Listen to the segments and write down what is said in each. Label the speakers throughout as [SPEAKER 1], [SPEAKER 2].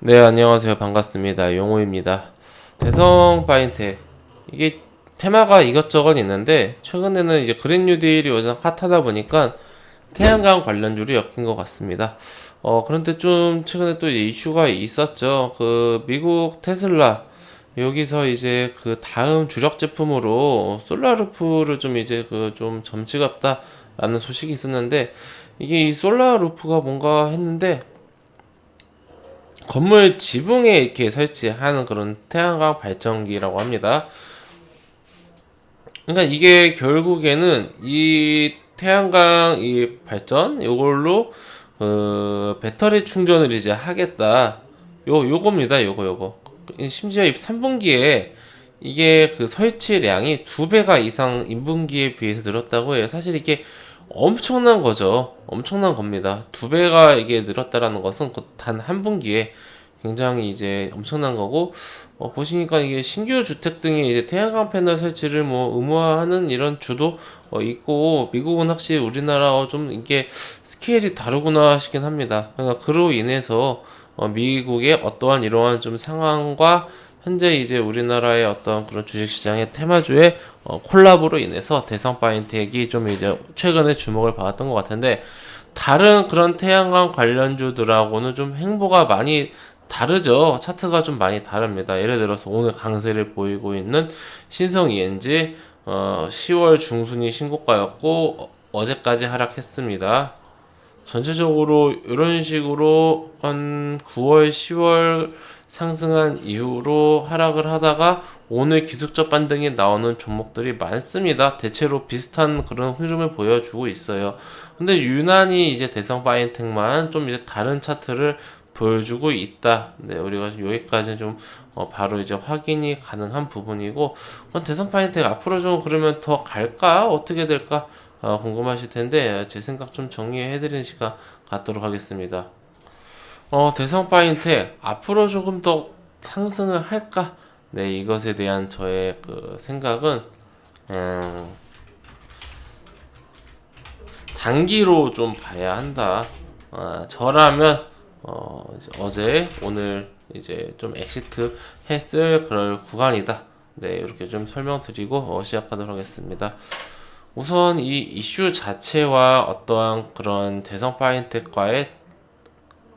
[SPEAKER 1] 네, 안녕하세요. 반갑습니다. 용호입니다. 대성 바이오텍. 이게 테마가 이것저것 있는데, 최근에는 이제 그린 뉴딜이 워낙 핫하다 보니까 태양광 관련주로 엮인 것 같습니다. 그런데 좀 최근에 또 이슈가 있었죠. 그 미국 테슬라. 여기서 이제 그 다음 주력 제품으로 솔라루프를 좀 이제 그 좀 점치가 없다라는 소식이 있었는데, 이게 이 솔라루프가 뭔가 했는데, 건물 지붕에 이렇게 설치하는 그런 태양광 발전기라고 합니다. 그러니까 이게 결국에는 이 태양광 이 발전 이걸로 배터리 충전을 이제 하겠다. 요겁니다. 요거. 심지어 이 3분기에 이게 그 설치량이 2배가 이상 인분기에 비해서 늘었다고 해요. 사실 이게 엄청난 거죠. 엄청난 겁니다. 2배가 이게 늘었다라는 것은 단 한 분기에 굉장히 이제 엄청난 거고, 보시니까 이게 신규 주택 등에 이제 태양광 패널 설치를 뭐 의무화하는 이런 주도 있고, 미국은 확실히 우리나라와 좀 이게 스케일이 다르구나 싶긴 합니다. 그러니까 그로 인해서 미국의 어떠한 이러한 좀 상황과 현재 이제 우리나라의 어떤 그런 주식시장의 테마주의 콜라보로 인해서 대성 바이오텍이 좀 이제 최근에 주목을 받았던 것 같은데, 다른 그런 태양광 관련주들하고는 좀 행보가 많이 다르죠. 차트가 좀 많이 다릅니다. 예를 들어서 오늘 강세를 보이고 있는 신성 ENG 10월 중순이 신고가였고 어제까지 하락했습니다. 전체적으로 이런 식으로 한 9월, 10월 상승한 이후로 하락을 하다가 오늘 기술적 반등이 나오는 종목들이 많습니다. 대체로 비슷한 그런 흐름을 보여주고 있어요. 근데 유난히 이제 대성 바이오텍만 좀 이제 다른 차트를 보여주고 있다. 네, 우리가 여기까지 좀 바로 이제 확인이 가능한 부분이고, 그럼 대성 바이오텍 앞으로 좀 그러면 더 갈까? 어떻게 될까? 궁금하실 텐데 제 생각 좀 정리해드리는 시간 갖도록 하겠습니다. 대성 바이오텍 앞으로 조금 더 상승을 할까? 네, 이것에 대한 저의 그 생각은 단기로 좀 봐야 한다. 저라면 이제 어제 오늘 이제 좀 엑시트 했을 그럴 구간이다. 네, 이렇게 좀 설명드리고 시작하도록 하겠습니다. 우선 이 이슈 자체와 어떠한 그런 대성 바이오텍과의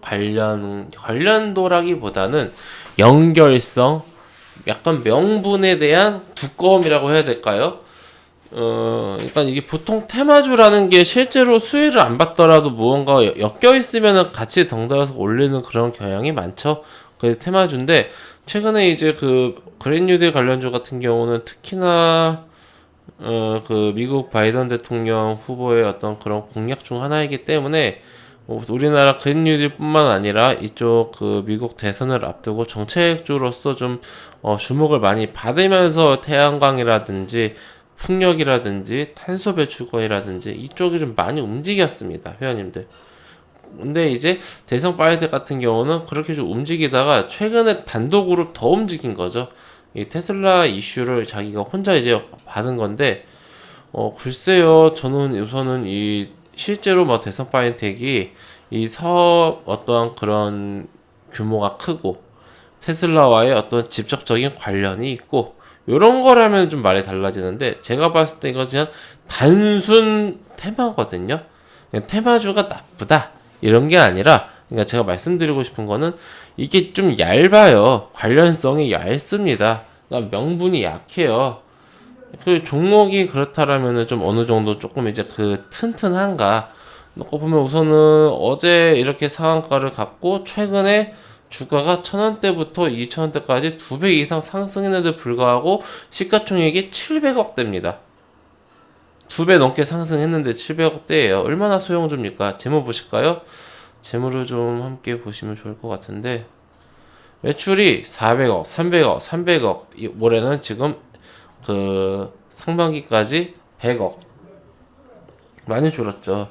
[SPEAKER 1] 관련도라기보다는 연결성, 약간 명분에 대한 두꺼움이라고 해야 될까요? 그러니까 이게 보통 테마주라는 게 실제로 수혜를 안 받더라도 무언가 엮여 있으면 같이 덩달아서 올리는 그런 경향이 많죠. 그래서 테마주인데, 최근에 이제 그 그린 뉴딜 관련주 같은 경우는 특히나 그 미국 바이든 대통령 후보의 어떤 그런 공약 중 하나이기 때문에 우리나라 그린 뉴딜뿐만 아니라 이쪽 그 미국 대선을 앞두고 정책주로서 좀 주목을 많이 받으면서 태양광이라든지 풍력이라든지 탄소 배출권이라든지 이쪽이 좀 많이 움직였습니다, 회원님들. 근데 이제 대성 바이오텍 같은 경우는 그렇게 좀 움직이다가 최근에 단독으로 더 움직인 거죠. 이 테슬라 이슈를 자기가 혼자 이제 받은 건데, 글쎄요, 저는 우선은 이 실제로 뭐 대성 바이오텍이 이 사업 어떠한 그런 규모가 크고 테슬라와의 어떤 직접적인 관련이 있고 요런 거라면 좀 말이 달라지는데, 제가 봤을 때 이거 그냥 단순 테마거든요. 그냥 테마주가 나쁘다 이런 게 아니라, 그러니까 제가 말씀드리고 싶은 거는 이게 좀 얇아요. 관련성이 얇습니다. 그러니까 명분이 약해요. 그 종목이 그렇다라면은 좀 어느 정도 조금 이제 그 튼튼한가 놓고 보면, 우선은 어제 이렇게 상한가를 갖고 최근에 주가가 1,000원대부터 2,000원대까지 2배 이상 상승했는데 불구하고 시가총액이 700억대입니다. 2배 넘게 상승했는데 700억대예요. 얼마나 소형주입니까? 재무 보실까요? 재무를 좀 함께 보시면 좋을 것 같은데, 매출이 400억, 300억, 300억, 올해는 지금 그 상반기까지 100억 많이 줄었죠.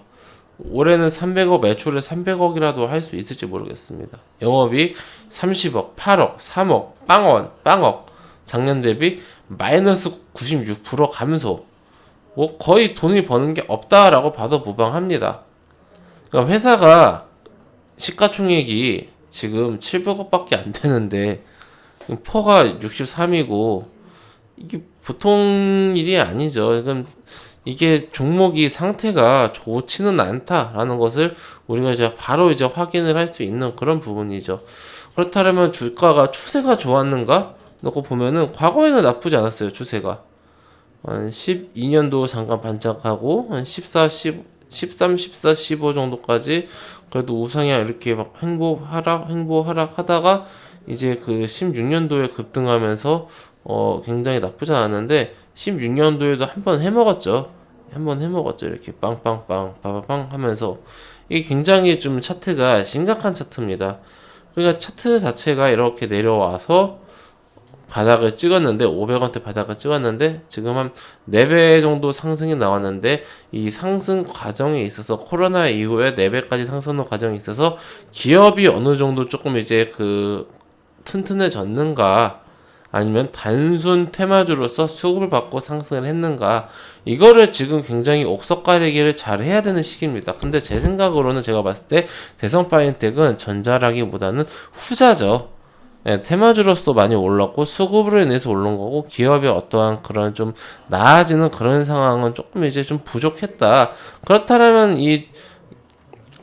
[SPEAKER 1] 올해는 300억, 매출을 300억이라도 할 수 있을지 모르겠습니다. 영업이익 30억, 8억, 3억, 빵억. 작년 대비 마이너스 96% 감소. 뭐 거의 돈을 버는 게 없다라고 봐도 무방합니다. 그러니까 회사가 시가총액이 지금 700억밖에 안 되는데 퍼가 63이고 이게 보통 일이 아니죠. 그럼 이게 종목이 상태가 좋지는 않다라는 것을 우리가 이제 바로 이제 확인을 할 수 있는 그런 부분이죠. 그렇다면 주가가 추세가 좋았는가? 놓고 보면은 과거에는 나쁘지 않았어요. 추세가 한 12년도 잠깐 반짝하고 한 14, 13, 14, 15 정도까지 그래도 우상향 이렇게 막 횡보 하락 하다가 이제 그 16년도에 급등하면서 굉장히 나쁘지 않았는데 16년도에도 한 번 해먹었죠. 이렇게 빵빵빵 빠바빵 하면서 이게 굉장히 좀 차트가 심각한 차트입니다. 그러니까 차트 자체가 이렇게 내려와서 바닥을 찍었는데 500원대 바닥을 찍었는데 지금 한 4배 정도 상승이 나왔는데 이 상승 과정에 있어서 코로나 이후에 4배까지 상승하는 과정에 있어서 기업이 어느 정도 조금 이제 그 튼튼해졌는가 아니면 단순 테마주로서 수급을 받고 상승을 했는가 이거를 지금 굉장히 옥석 가리기를 잘 해야 되는 시기입니다. 근데 제 생각으로는 제가 봤을 때 대성 파인텍은 전자라기보다는 후자죠. 네, 테마주로서 많이 올랐고 수급으로 인해서 올른 거고 기업의 어떠한 그런 좀 나아지는 그런 상황은 조금 이제 좀 부족했다. 그렇다면 이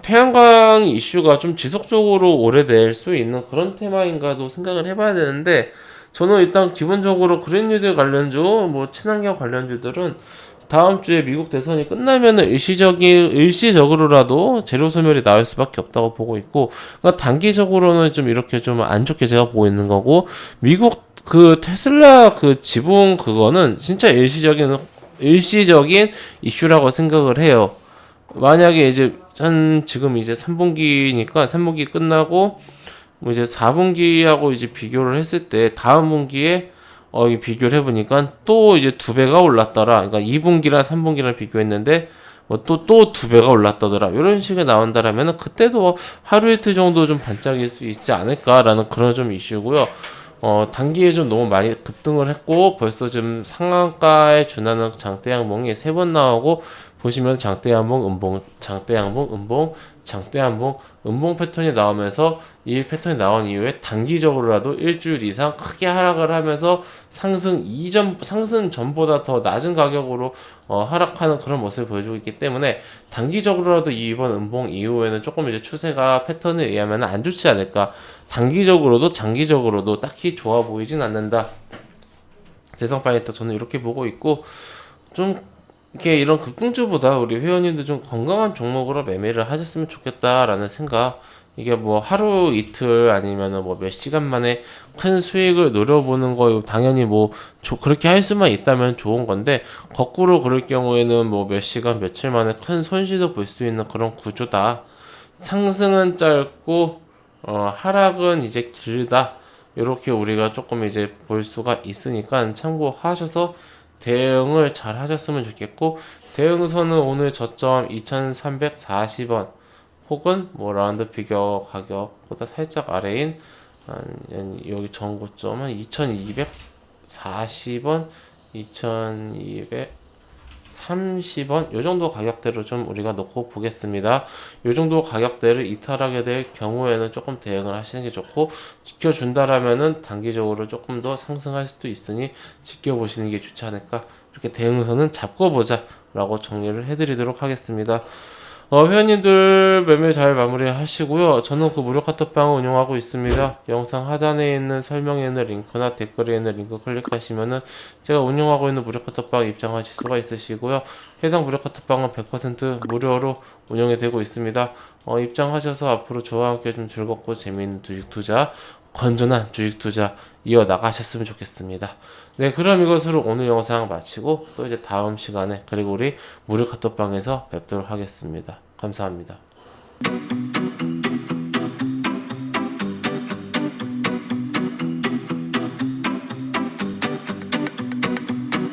[SPEAKER 1] 태양광 이슈가 좀 지속적으로 오래될 수 있는 그런 테마인가도 생각을 해봐야 되는데 저는 일단 기본적으로 그린뉴딜 관련주, 뭐 친환경 관련주들은 다음 주에 미국 대선이 끝나면은 일시적으로라도 재료 소멸이 나올 수밖에 없다고 보고 있고, 그러니까 단기적으로는 좀 이렇게 좀 안 좋게 제가 보고 있는 거고, 미국 그 테슬라 그 지분 그거는 진짜 일시적인 이슈라고 생각을 해요. 만약에 이제 지금 이제 3분기 끝나고 뭐 이제 4분기하고 이제 비교를 했을 때 다음 분기에 비교를 해보니까 또 이제 2배가 올랐더라. 그러니까 2분기랑 3분기랑 비교했는데 뭐 또 2배가 올랐다더라. 이런 식의 나온다라면 그때도 하루 이틀 정도 좀 반짝일 수 있지 않을까라는 그런 좀 이슈고요. 단기에 좀 너무 많이 급등을 했고 벌써 좀 상한가에 준하는 장대 양봉이 3번 나오고 보시면 장대 양봉, 음봉, 장대 양봉, 음봉, 장대 양봉, 음봉 패턴이 나오면서 이 패턴이 나온 이후에 단기적으로라도 일주일 이상 크게 하락을 하면서 상승 전보다 더 낮은 가격으로 하락하는 그런 모습을 보여주고 있기 때문에 단기적으로라도 이번 음봉 이후에는 조금 이제 추세가 패턴에 의하면 안 좋지 않을까. 단기적으로도 장기적으로도 딱히 좋아 보이진 않는다. 대성 파이터 저는 이렇게 보고 있고 좀 이렇게 이런 급등주보다 우리 회원님들 좀 건강한 종목으로 매매를 하셨으면 좋겠다라는 생각. 이게 뭐 하루 이틀 아니면은 뭐 몇 시간 만에 큰 수익을 노려보는 거 당연히 뭐 그렇게 할 수만 있다면 좋은 건데 거꾸로 그럴 경우에는 뭐 몇 시간 며칠 만에 큰 손실도 볼 수 있는 그런 구조다. 상승은 짧고 하락은 이제 길다. 이렇게 우리가 조금 이제 볼 수가 있으니까 참고하셔서 대응을 잘 하셨으면 좋겠고 대응선은 오늘 저점 2340원 혹은 뭐 라운드 피겨 가격보다 살짝 아래인 여기 전고점은 2240원 2230원 요 정도 가격대로 좀 우리가 놓고 보겠습니다. 요 정도 가격대를 이탈하게 될 경우에는 조금 대응을 하시는 게 좋고 지켜준다라면은 단기적으로 조금 더 상승할 수도 있으니 지켜보시는 게 좋지 않을까. 이렇게 대응선은 잡고 보자 라고 정리를 해드리도록 하겠습니다. 회원님들 매매 잘 마무리 하시고요. 저는 그 무료 카톡방을 운영하고 있습니다. 영상 하단에 있는 설명에 있는 링크나 댓글에 있는 링크 클릭하시면은 제가 운영하고 있는 무료 카톡방 입장하실 수가 있으시고요. 해당 무료 카톡방은 100% 무료로 운영이 되고 있습니다. 입장하셔서 앞으로 저와 함께 좀 즐겁고 재미있는 주식 투자, 건전한 주식 투자 이어나가셨으면 좋겠습니다. 네, 그럼 이것으로 오늘 영상 마치고 또 이제 다음 시간에 그리고 우리 무료 카톡방에서 뵙도록 하겠습니다. 감사합니다.